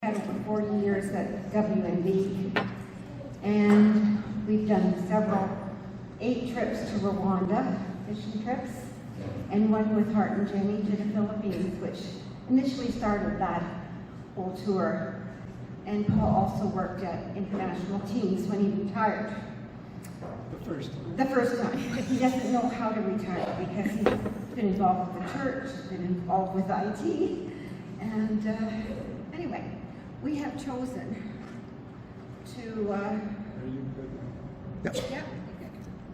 Had over 40 years at WNB, and we've done 8 trips to Rwanda, fishing trips, and one with Hart and Jenny to the Philippines, which initially started that whole tour. And Paul also worked at international teams when he retired. The first time. He doesn't know how to retire because he's been involved with the church, been involved with IT, and anyway. We have chosen to, Are you good? Yep, yeah,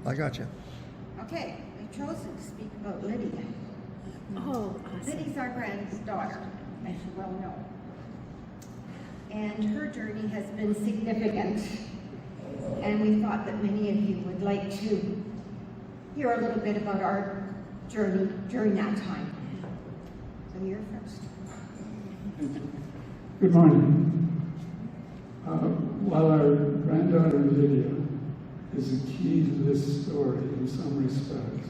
I got you. okay, we've chosen to speak about Lydia. Oh, awesome. Lydia's our granddaughter, as you well know. And her journey has been significant. And we thought that many of you would like to hear a little bit about our journey during that time. So you're first. Good morning. While our granddaughter Lydia is a key to this story in some respects,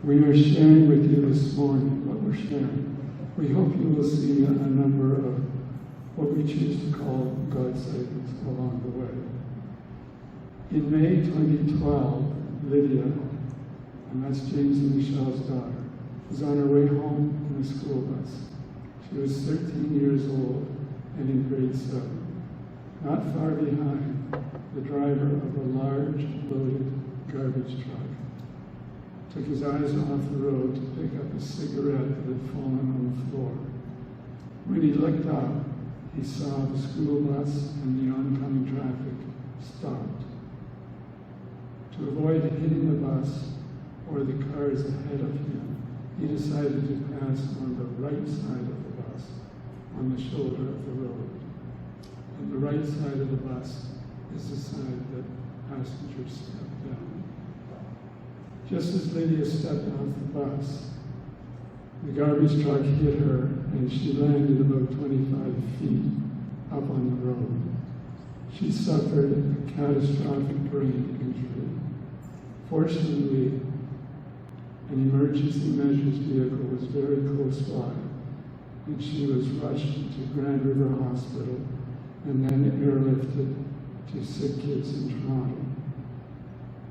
we are sharing with you this morning what we're sharing. We hope you will see a number of what we choose to call God sightings along the way. In May 2012, Lydia, and that's James and Michelle's daughter, was on her way home in a school bus. She was 13 years old and in grade 7. Not far behind, the driver of a large, loaded garbage truck took his eyes off the road to pick up a cigarette that had fallen on the floor. When he looked up, he saw the school bus and the oncoming traffic stopped. To avoid hitting the bus or the cars ahead of him, he decided to pass on the right side of the bus, on the shoulder of the road. And the right side of the bus is the side that passengers step down. Just as Lydia stepped off the bus, the garbage truck hit her and she landed about 25 feet up on the road. She suffered a catastrophic brain injury. Fortunately, an emergency measures vehicle was very close by, and she was rushed to Grand River Hospital and then airlifted to Sick Kids in Toronto.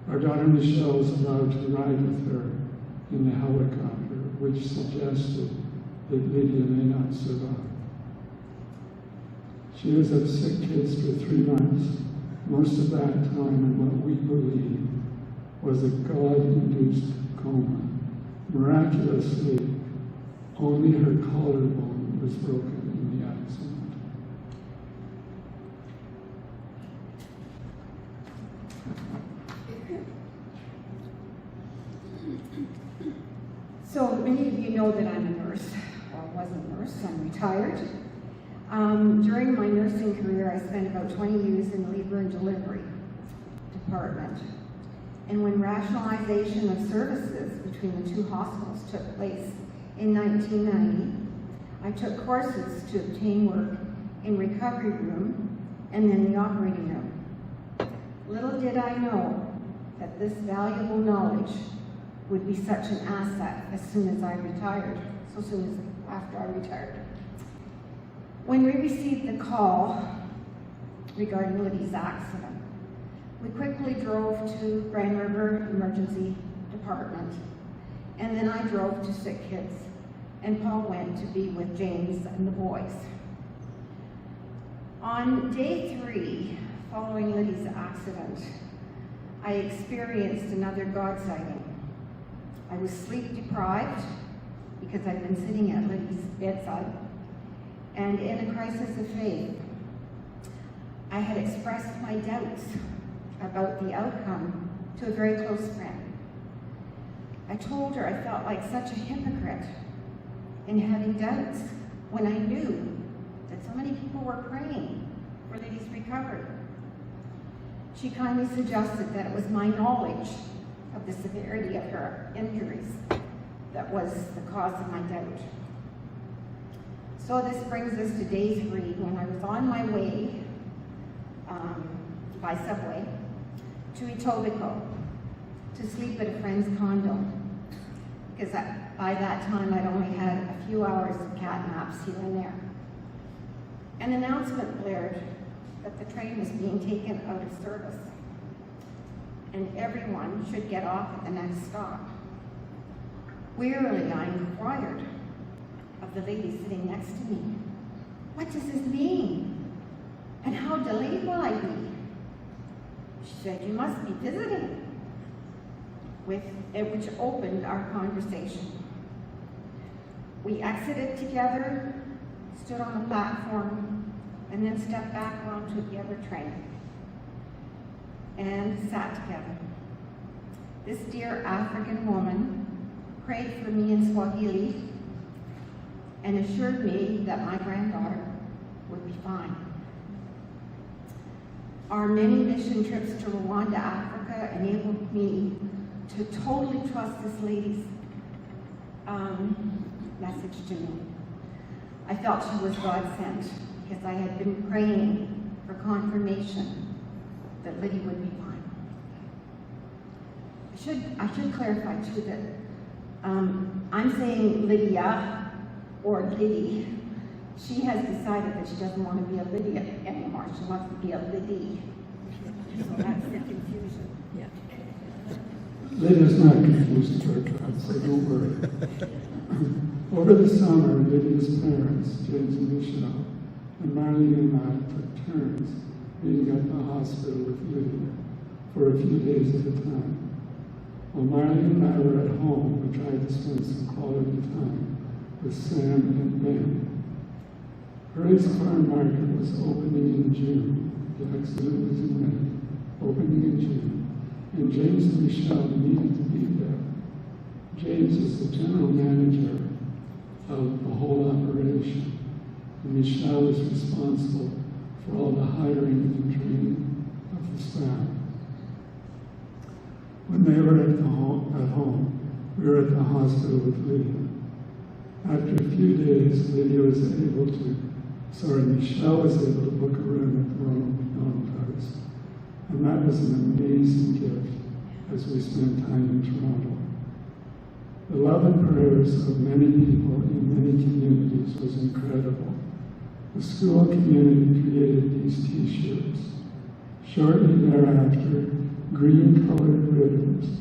Our daughter Michelle was allowed to ride with her in the helicopter, which suggested that Lydia may not survive. She was at Sick Kids for 3 months. Most of that time in what we believe was a God-induced coma. Miraculously, only her collarbone was broken in the accident. So many of you know that I'm a nurse, or was a nurse. I'm retired. During my nursing career, I spent about 20 years in the labor and delivery department. And when rationalization of services between the 2 hospitals took place in 1990, I took courses to obtain work in recovery room and then the operating room. Little did I know that this valuable knowledge would be such an asset as soon as I retired, so soon as after I retired. When we received the call regarding Lydia's accident, we quickly drove to Grand River Emergency Department, and then I drove to Sick Kids, and Paul went to be with James and the boys. On day 3, following Lydia's accident, I experienced another God sighting. I was sleep deprived because I'd been sitting at Lydia's bedside, and in a crisis of faith, I had expressed my doubts about the outcome to a very close friend. I told her I felt like such a hypocrite in having doubts when I knew that so many people were praying for Lydia's recovery. She kindly suggested that it was my knowledge of the severity of her injuries that was the cause of my doubt. So this brings us to day 3, when I was on my way by subway to Etobicoke to sleep at a friend's condo, because by that time I'd only had a few hours of cat naps here and there. An announcement blared that the train was being taken out of service and everyone should get off at the next stop. Wearily, I inquired of the lady sitting next to me, "What does this mean? And how delayed will I be?" She said, "You must be visiting," which opened our conversation. We exited together, stood on the platform, and then stepped back onto the other train and sat together. This dear African woman prayed for me in Swahili and assured me that my granddaughter would be fine. Our many mission trips to Rwanda, Africa, enabled me to totally trust this lady's message to me. I felt she was God sent because I had been praying for confirmation that Lydia would be fine. I should clarify too that I'm saying Lydia or Liddy. She has decided that she doesn't want to be a Lydia anymore. She wants to be a Liddy. So that's the confusion. Yeah. Lydia's not confused to her God, so don't worry. Over the summer, Lydia's parents, James and Michelle, and Marlene and I took turns being at the hospital with Lydia for a few days at a time. While Marlene and I were at home, we tried to spend some quality time with Sam and Ben. Hurley's Farm Market was opening in June. The accident was in May, opening in June. And James and Michelle needed to be there. James is the general manager of the whole operation, and Michelle is responsible for all the hiring and training of the staff. When they were at home, we were at the hospital with Lydia. After a few days, Michelle was able to book a room at the Ronald McDonald House. And that was an amazing gift as we spent time in Toronto. The love and prayers of many people in many communities was incredible. The school community created these t-shirts. Shortly thereafter, green-colored ribbons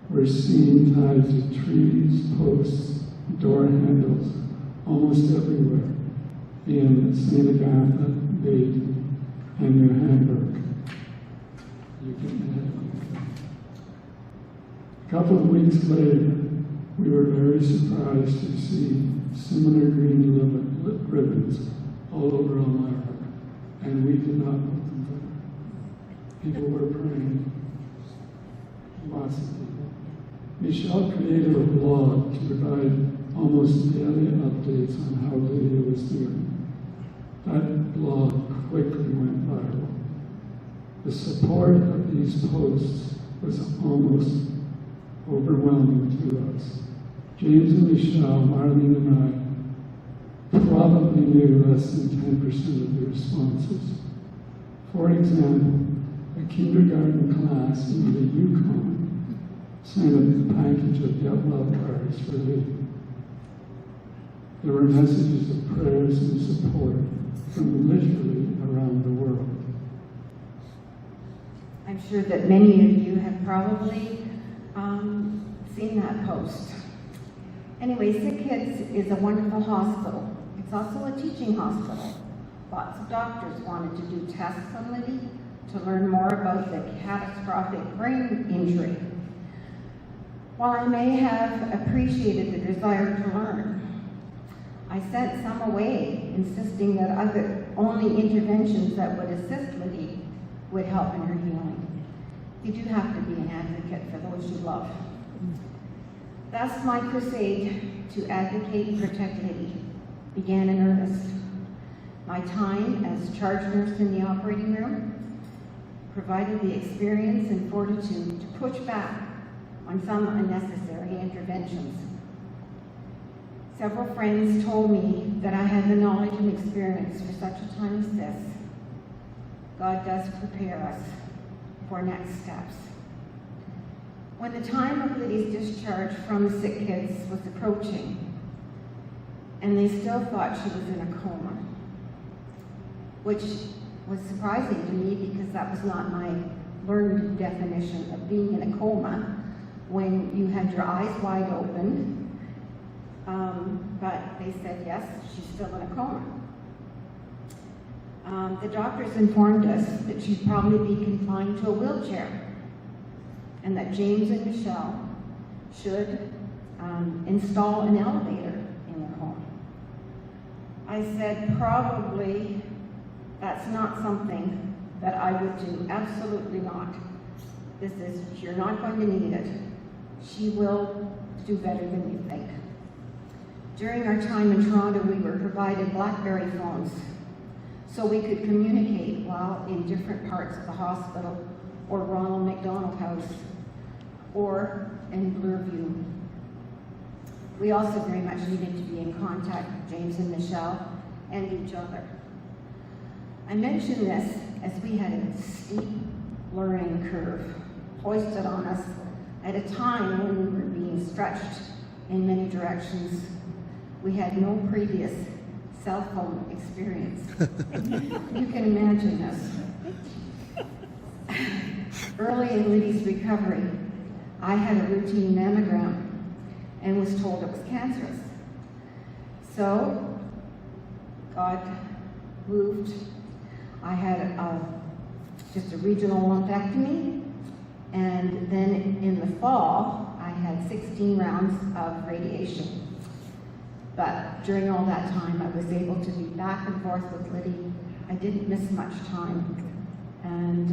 were seen tied to trees, posts, door handles, almost everywhere in St. Agatha, Baden, and New Hamburg. A couple of weeks later, we were very surprised to see similar green ribbons all over America, and we did not put them there. People were praying, lots of people. Michelle created a blog to provide almost daily updates on how Lydia was doing. That blog quickly went viral. The support of these posts was almost overwhelming to us. James and Michelle, Marlene and I probably knew less than 10% of the responses. For example, a kindergarten class in the Yukon sent a package of Get Well cards for Lydia. There were messages of prayers and support from literally around the world. I'm sure that many of you have probably seen that post. Anyway, Sick Kids is a wonderful hospital. It's also a teaching hospital. Lots of doctors wanted to do tests on Liddy to learn more about the catastrophic brain injury. While I may have appreciated the desire to learn, I sent some away, insisting that only interventions that would assist Liddy would help in her healing. You do have to be an advocate for those you love. Thus, my crusade to advocate and protect Liddy began in earnest. My time as charge nurse in the operating room provided the experience and fortitude to push back on some unnecessary interventions. Several friends told me that I had the knowledge and experience for such a time as this. God does prepare us for next steps. When the time of Liddy's discharge from Sick Kids was approaching, and they still thought she was in a coma, which was surprising to me because that was not my learned definition of being in a coma when you had your eyes wide open. But they said, yes, she's still in a coma. The doctors informed us that she'd probably be confined to a wheelchair and that James and Michelle should install an elevator in their home. I said, probably that's not something that I would do. Absolutely not. You're not going to need it. She will do better than you think. During our time in Toronto, we were provided BlackBerry phones so we could communicate while in different parts of the hospital or Ronald McDonald House or in Bloorview. We also very much needed to be in contact with James and Michelle and each other. I mention this as we had a steep learning curve hoisted on us at a time when we were being stretched in many directions. We had no previous cell phone experience. You can imagine this. Early in Liddy's recovery, I had a routine mammogram and was told it was cancerous. So, God moved. I had just a regional lumpectomy, and then in the fall, I had 16 rounds of radiation. But during all that time, I was able to be back and forth with Liddy. I didn't miss much time. And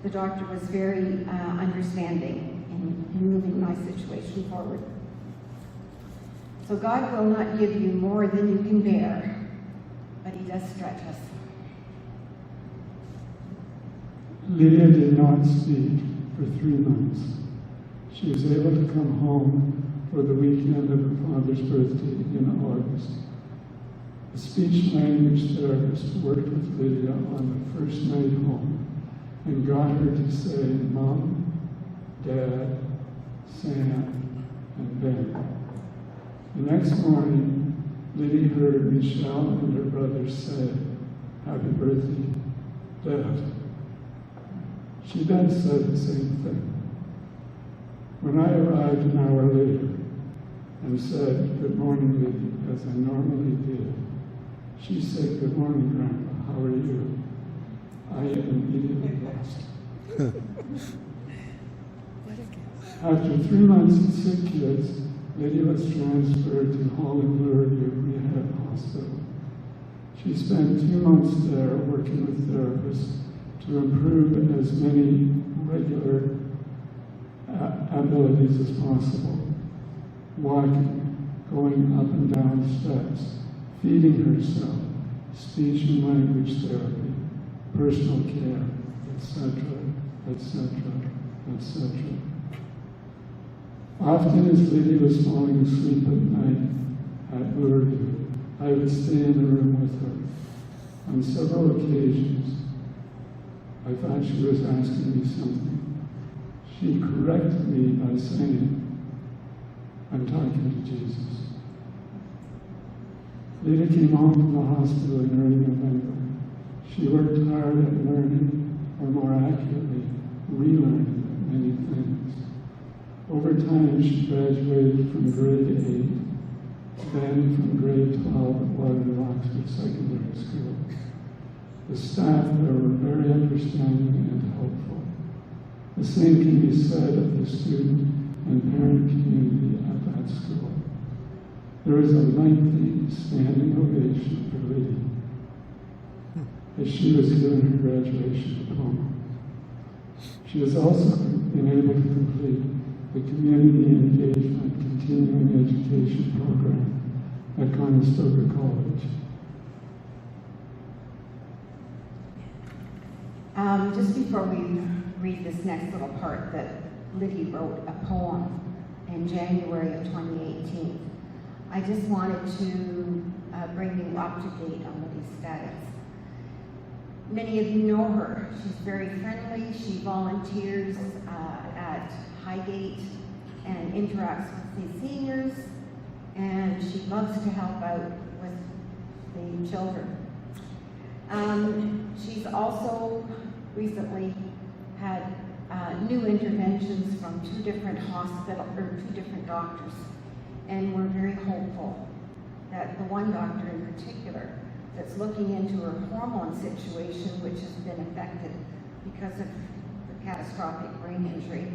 the doctor was very understanding in moving my situation forward. So God will not give you more than you can bear, but He does stretch us. Lydia did not speak for 3 months. She was able to come home for the weekend of her father's birthday in August. A speech-language therapist worked with Lydia on the first night home and got her to say Mom, Dad, Sam, and Ben. The next morning, Lydia heard Michelle and her brother say, Happy birthday, Dad. She then said the same thing. When I arrived an hour later and said, Good morning, Lydia, as I normally did, she said, Good morning, Grandpa, how are you? I immediately lost. After 3 months and 6 kids, Lydia was transferred to Holland Bloorview Rehab Hospital. She spent 2 months there working with therapists to improve as many regular abilities as possible. Walking, going up and down steps, feeding herself, speech and language therapy, personal care, etc., etc., etc. Often as Lydia was falling asleep at night at Bloorview, I would stay in the room with her. On several occasions, I thought she was asking me something. She corrected me by saying, I'm talking to Jesus. Lydia came home from the hospital in early November. She worked hard at learning, or more accurately, relearning many things. Over time, she graduated from grade 8, then from grade 12 at Waterloo Oxford Secondary School. The staff there were very understanding and helpful. The same can be said of the student and parent community at that school. There was a lengthy standing ovation for Lydia as she was given her graduation diploma. She has also been able to complete the Community Engagement Continuing Education Program at Conestoga College. Just before we read this next little part, that Lydia wrote a poem in January of 2018. I just wanted to bring you up to date on Lydia's status. Many of you know her. She's very friendly. She volunteers at Highgate and interacts with the seniors, and she loves to help out with the children. She's also recently had new interventions from two different doctors, and we're very hopeful that the one doctor in particular that's looking into her hormone situation, which has been affected because of the catastrophic brain injury,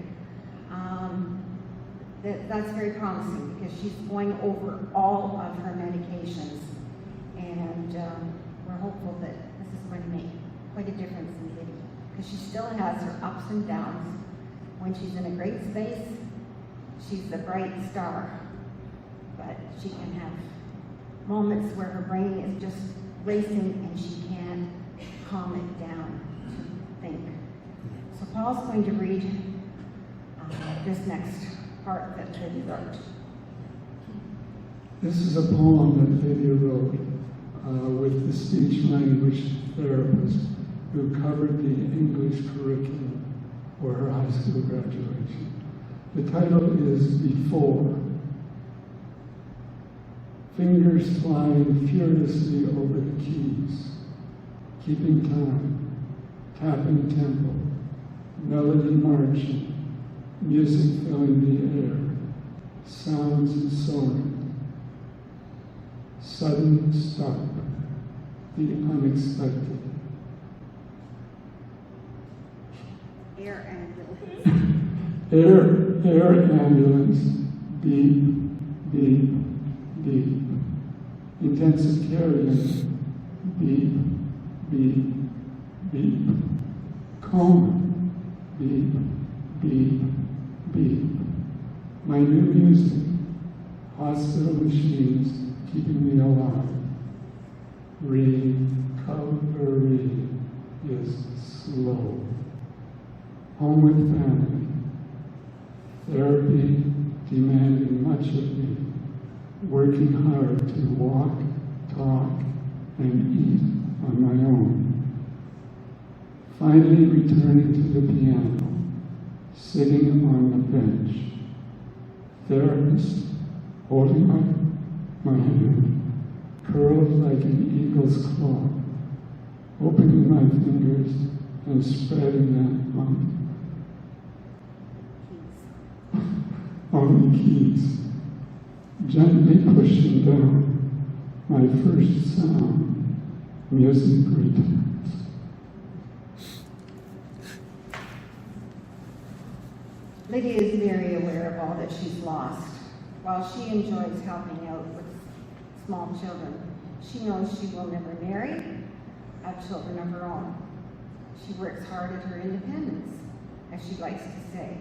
that's very promising because she's going over all of her medications, and we're hopeful that this is going to make quite a difference in Liddy, because she still has her ups and downs. When she's in a great space, she's the bright star, but she can have moments where her brain is just racing and she can't calm it down to think. So Paul's going to read this next part that Liddy wrote. This is a poem that Lydia wrote with the speech language therapist who covered the English curriculum for her high school graduation. The title is Before. Fingers flying furiously over the keys, keeping time, tapping tempo, melody marching, music filling the air, sounds soaring. Sudden stop, the unexpected. Air ambulance, beep, beep, beep. Intensive care unit, beep, beep, beep. Coma, beep, beep, beep. My new music, hospital machines keeping me alive. Recovery is slow. Home with family. Therapy demanding much of me. Working hard to walk, talk, and eat on my own. Finally returning to the piano, sitting on the bench. Therapist holding up my hand, curled like an eagle's claw, opening my fingers and spreading them on the keys, gently pushing down my first sound, music returns. Lydia is very aware of all that she's lost. While she enjoys helping out with small children, she knows she will never marry, have children of her own. She works hard at her independence, as she likes to say,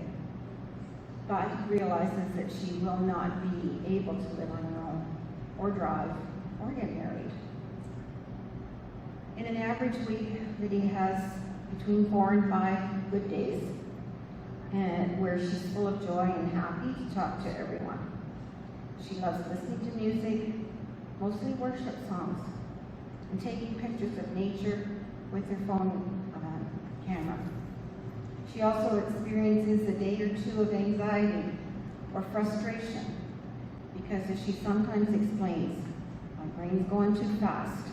but realizes that she will not be able to live on her own, or drive, or get married. In an average week, Lydia has between 4 and 5 good days, and where she's full of joy and happy to talk to everyone. She loves listening to music, mostly worship songs, and taking pictures of nature with her phone camera. She also experiences a day or two of anxiety or frustration because, as she sometimes explains, my brain's going too fast.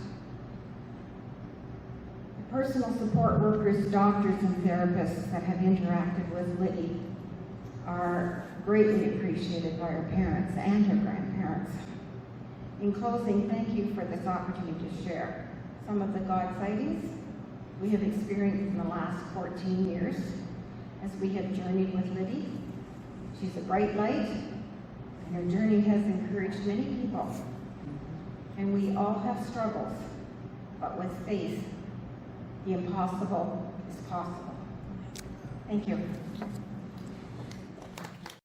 The personal support workers, doctors, and therapists that have interacted with Liddy are greatly appreciated by her parents and her grandparents. In closing, thank you for this opportunity to share some of the God sightings we have experienced in the last 14 years as we have journeyed with Liddy. She's a bright light, and her journey has encouraged many people. And we all have struggles, but with faith, the impossible is possible. Thank you.